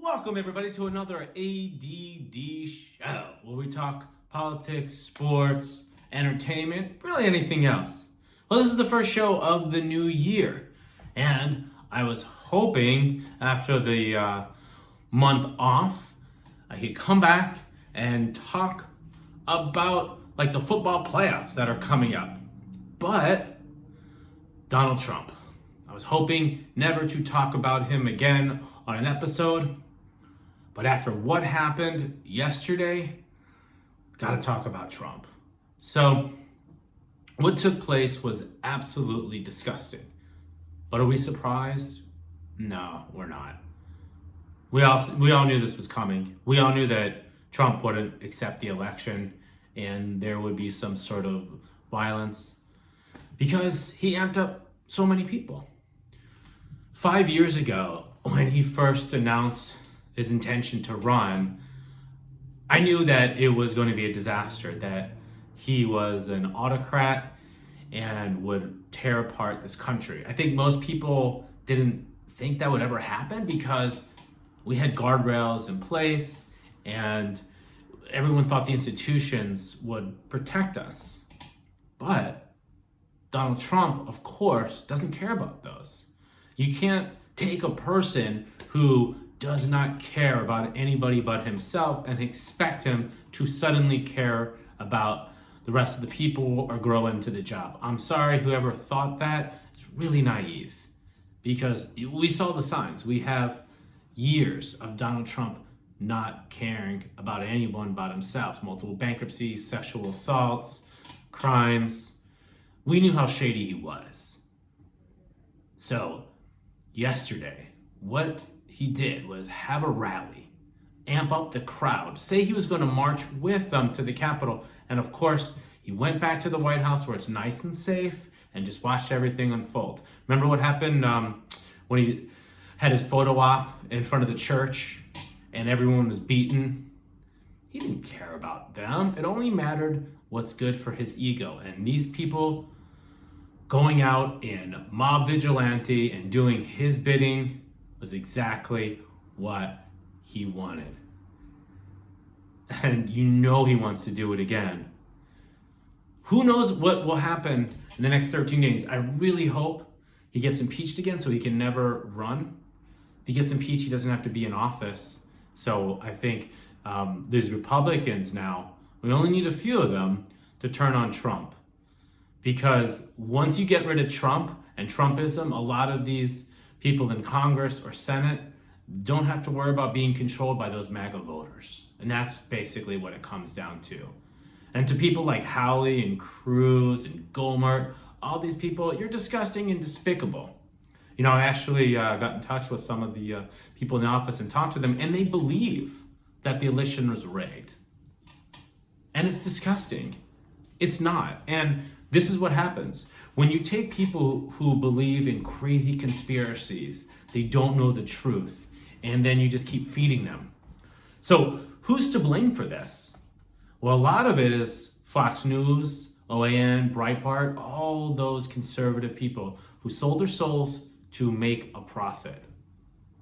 Welcome everybody to another ADD show where we talk politics, sports, entertainment, really anything else. Well, this is the first show of the new year, and I was hoping after the month off I could come back and talk about like the football playoffs that are coming up. But Donald Trump. I was hoping never to talk about him again on an episode. But after what happened yesterday, gotta talk about Trump. So, what took place was absolutely disgusting. But are we surprised? No, we're not. We all knew this was coming. We all knew that Trump wouldn't accept the election and there would be some sort of violence because he amped up so many people. 5 years ago, when he first announced his intention to run, I knew that it was going to be a disaster, that he was an autocrat and would tear apart this country. I think most people didn't think that would ever happen because we had guardrails in place and everyone thought the institutions would protect us. But Donald Trump, of course, doesn't care about those. You can't take a person who does not care about anybody but himself and expect him to suddenly care about the rest of the people or grow into the job. I'm sorry, whoever thought that is really naive because we saw the signs. We have years of Donald Trump not caring about anyone but himself. Multiple bankruptcies, sexual assaults, crimes. We knew how shady he was. So, yesterday, what he did was have a rally, amp up the crowd, say he was going to march with them to the Capitol. And of course, he went back to the White House where it's nice and safe and just watched everything unfold. Remember what happened when he had his photo op in front of the church and everyone was beaten? He didn't care about them. It only mattered what's good for his ego. And these people going out in mob vigilante and doing his bidding was exactly what he wanted. And you know he wants to do it again. Who knows what will happen in the next 13 days? I really hope he gets impeached again so he can never run. If he gets impeached, he doesn't have to be in office. So I think there's Republicans now. We only need a few of them to turn on Trump. Because once you get rid of Trump and Trumpism, a lot of these people in Congress or Senate don't have to worry about being controlled by those MAGA voters. And that's basically what it comes down to. And to people like Howley and Cruz and Gohmert, all these people, you're disgusting and despicable. You know, I actually got in touch with some of the people in the office and talked to them, and they believe that the election was rigged. And it's disgusting. It's not. And this is what happens. When you take people who believe in crazy conspiracies, they don't know the truth, and then you just keep feeding them. So who's to blame for this? Well, a lot of it is Fox News, OAN, Breitbart, all those conservative people who sold their souls to make a profit.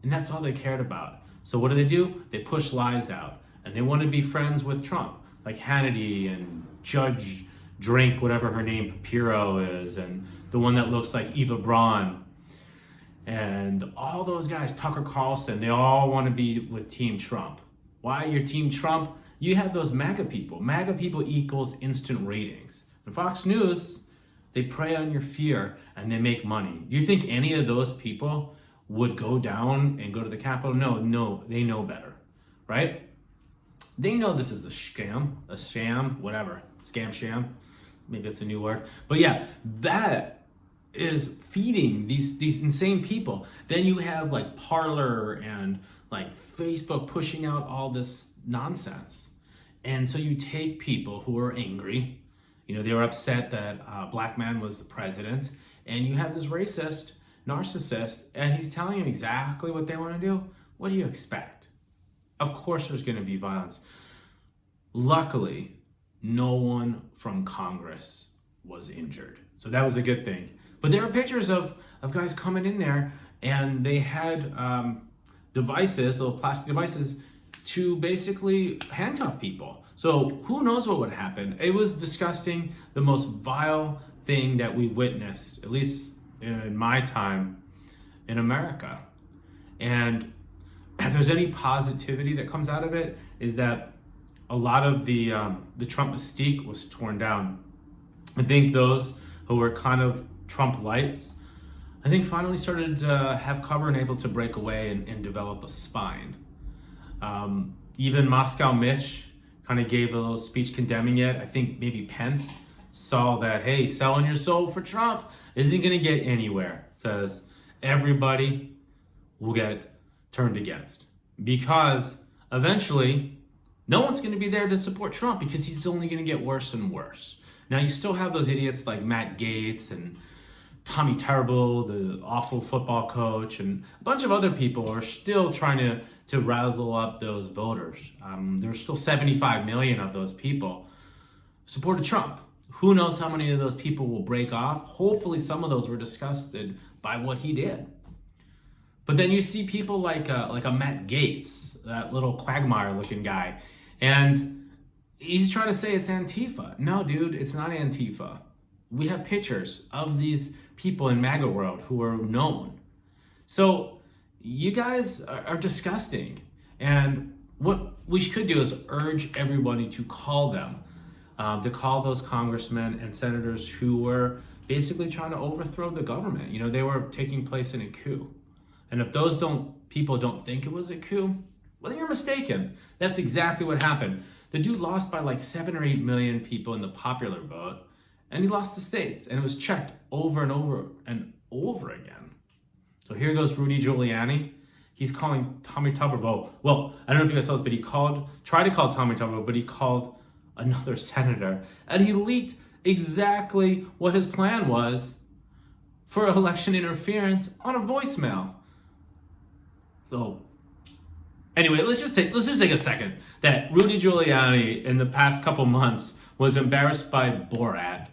And that's all they cared about. So what do? They push lies out, and they want to be friends with Trump, like Hannity and Judge Drink, whatever her name, Papiro is, and the one that looks like Eva Braun, and all those guys, Tucker Carlson, they all want to be with Team Trump. Why you're Team Trump? You have those MAGA people. MAGA people equals instant ratings. And Fox News, they prey on your fear and they make money. Do you think any of those people would go down and go to the Capitol? No, they know better, right? They know this is a sham, whatever, sham. Maybe that's a new word. But yeah, that is feeding these insane people. Then you have like Parler and like Facebook pushing out all this nonsense. And so you take people who are angry, you know, they were upset that a black man was the president, and you have this racist narcissist, and he's telling them exactly what they want to do. What do you expect? Of course there's going to be violence. Luckily, no one from Congress was injured. So that was a good thing. But there are pictures of guys coming in there, and they had devices, little plastic devices, to basically handcuff people. So who knows what would happen? It was disgusting, the most vile thing that we witnessed, at least in my time in America. And if there's any positivity that comes out of it, is that a lot of the Trump mystique was torn down. I think those who were kind of Trump lights, I think finally started to have cover and able to break away and develop a spine. Even Moscow Mitch kind of gave a little speech condemning it. I think maybe Pence saw that, hey, selling your soul for Trump isn't going to get anywhere because everybody will get turned against. Because eventually, no one's going to be there to support Trump because he's only going to get worse and worse. Now, you still have those idiots like Matt Gaetz and Tommy Terrible, the awful football coach, and a bunch of other people are still trying to razzle up those voters. There's still 75 million of those people supported Trump. Who knows how many of those people will break off? Hopefully some of those were disgusted by what he did. But then you see people like a Matt Gaetz, that little quagmire looking guy, and he's trying to say it's Antifa. No, dude, it's not Antifa. We have pictures of these people in MAGA world who are known. So you guys are disgusting. And what we could do is urge everybody to call them, to call those congressmen and senators who were basically trying to overthrow the government. You know, they were taking place in a coup. And if those people don't think it was a coup, well, then you're mistaken. That's exactly what happened. The dude lost by like 7 or 8 million people in the popular vote, and he lost the states, and it was checked over and over and over again. So here goes Rudy Giuliani. He's calling Tommy Tuberville. Well, I don't know if you guys saw this, but he tried to call Tommy Tuberville, but he called another senator, and he leaked exactly what his plan was for election interference on a voicemail. So anyway, let's just take a second that Rudy Giuliani in the past couple months was embarrassed by Borat,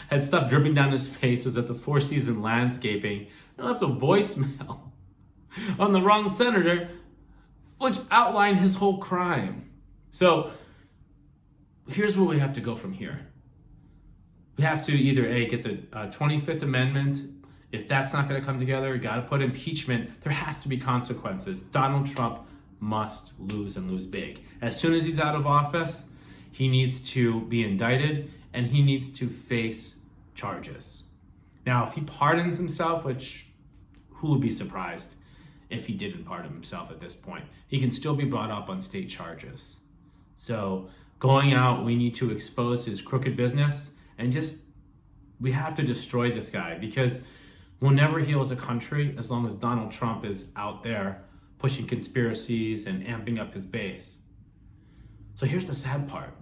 had stuff dripping down his face, was at the Four Seasons Landscaping, and left a voicemail on the wrong senator, which outlined his whole crime. So here's where we have to go from here. We have to either get the 25th Amendment. If that's not going to come together, you got to put impeachment. There has to be consequences. Donald Trump must lose and lose big. As soon as he's out of office, he needs to be indicted and he needs to face charges. Now, if he pardons himself, which who would be surprised if he didn't pardon himself at this point, he can still be brought up on state charges. So going out, we need to expose his crooked business and we have to destroy this guy because we'll never heal as a country as long as Donald Trump is out there pushing conspiracies and amping up his base. So here's the sad part.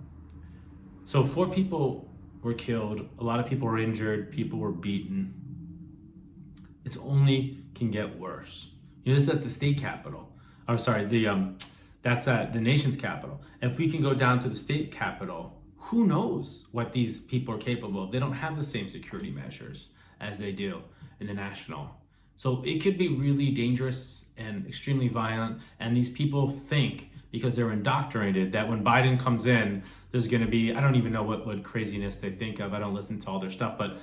So 4 people were killed, a lot of people were injured, people were beaten. It's only can get worse. You know, this is at the state capitol. Oh, sorry, that's at the nation's capital. If we can go down to the state capitol, who knows what these people are capable of? They don't have the same security measures as they do in the national. So it could be really dangerous and extremely violent. And these people think, because they're indoctrinated, that when Biden comes in, there's going to be, I don't even know what craziness they think of. I don't listen to all their stuff, but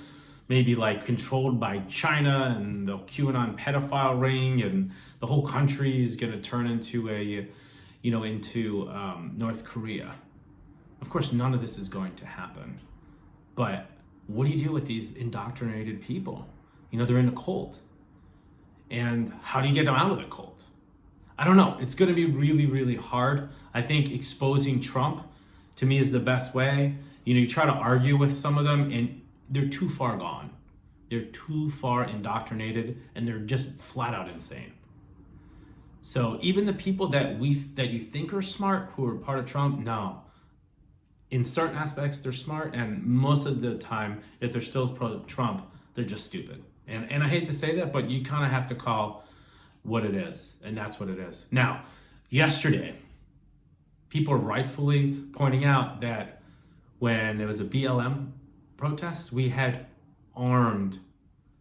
maybe like controlled by China and the QAnon pedophile ring, and the whole country is going to turn into North Korea. Of course, none of this is going to happen. But what do you do with these indoctrinated people? You know, they're in a cult. And how do you get them out of the cult? I don't know. It's going to be really, really hard. I think exposing Trump, to me, is the best way. You know, you try to argue with some of them, and they're too far gone. They're too far indoctrinated, and they're just flat out insane. So even the people that you think are smart, who are part of Trump, no. In certain aspects, they're smart, and most of the time, if they're still pro-Trump, they're just stupid. And I hate to say that, but you kind of have to call what it is, and that's what it is. Now, yesterday, people are rightfully pointing out that when there was a BLM protest, we had armed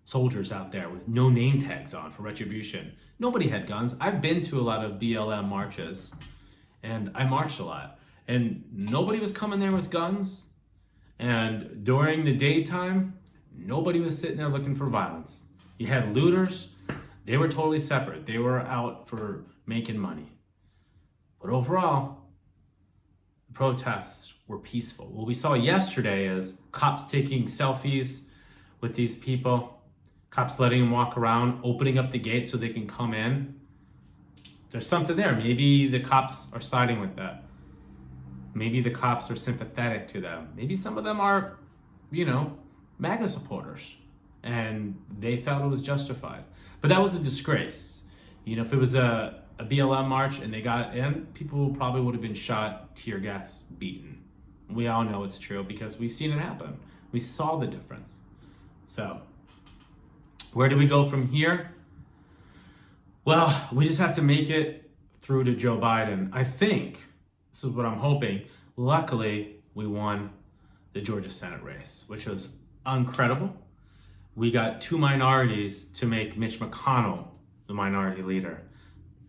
soldiers out there with no name tags on for retribution. Nobody had guns. I've been to a lot of BLM marches, and I marched a lot, and nobody was coming there with guns. And during the daytime, nobody was sitting there looking for violence. You had looters. They were totally separate. They were out for making money. But overall, the protests were peaceful. What we saw yesterday is cops taking selfies with these people, cops letting them walk around, opening up the gate so they can come in. There's something there. Maybe the cops are siding with that. Maybe the cops are sympathetic to them. Maybe some of them are, MAGA supporters, and they felt it was justified. But that was a disgrace. If it was a BLM march and they got in, people probably would have been shot, tear gas, beaten. We all know it's true because we've seen it happen. We saw the difference. So, where do we go from here? Well, we just have to make it through to Joe Biden. I think, this is what I'm hoping. Luckily, we won the Georgia Senate race, which was incredible. We got 2 minorities to make Mitch McConnell the minority leader.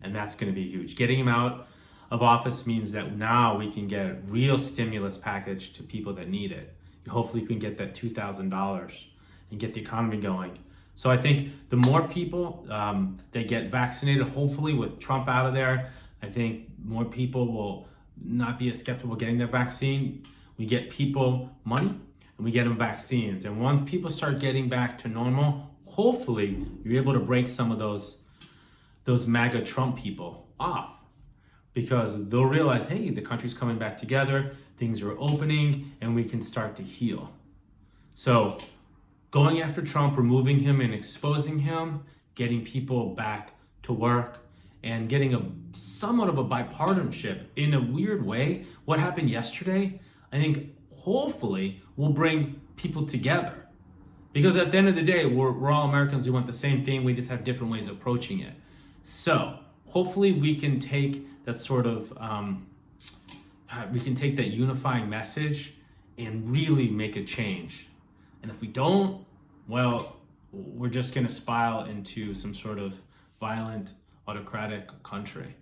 And that's going to be huge. Getting him out of office means that now we can get a real stimulus package to people that need it. Hopefully we can get that $2,000 and get the economy going. So I think the more people that get vaccinated, hopefully with Trump out of there, I think more people will not be as skeptical getting their vaccine. We get people money and we get them vaccines. And once people start getting back to normal, hopefully you're able to break some of those MAGA Trump people off, because they'll realize, hey, the country's coming back together, things are opening, and we can start to heal. So going after Trump, removing him and exposing him, getting people back to work, and getting somewhat of a bipartisanship in a weird way. What happened yesterday, I think hopefully will bring people together. Because at the end of the day, we're all Americans, we want the same thing, we just have different ways of approaching it. So hopefully we can take that sort of, we can take that unifying message and really make a change. And if we don't, well, we're just gonna spiral into some sort of violent, autocratic country.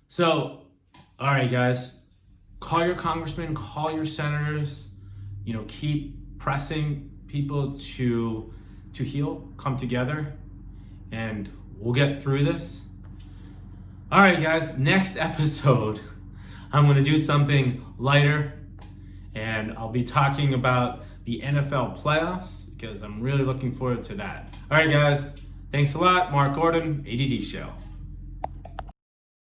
So, all right, guys, call your congressmen, call your senators, keep pressing people to heal, come together, and we'll get through this. All right, guys, next episode, I'm going to do something lighter, and I'll be talking about the NFL playoffs because I'm really looking forward to that. All right, guys, thanks a lot. Mark Gordon, ADD Show.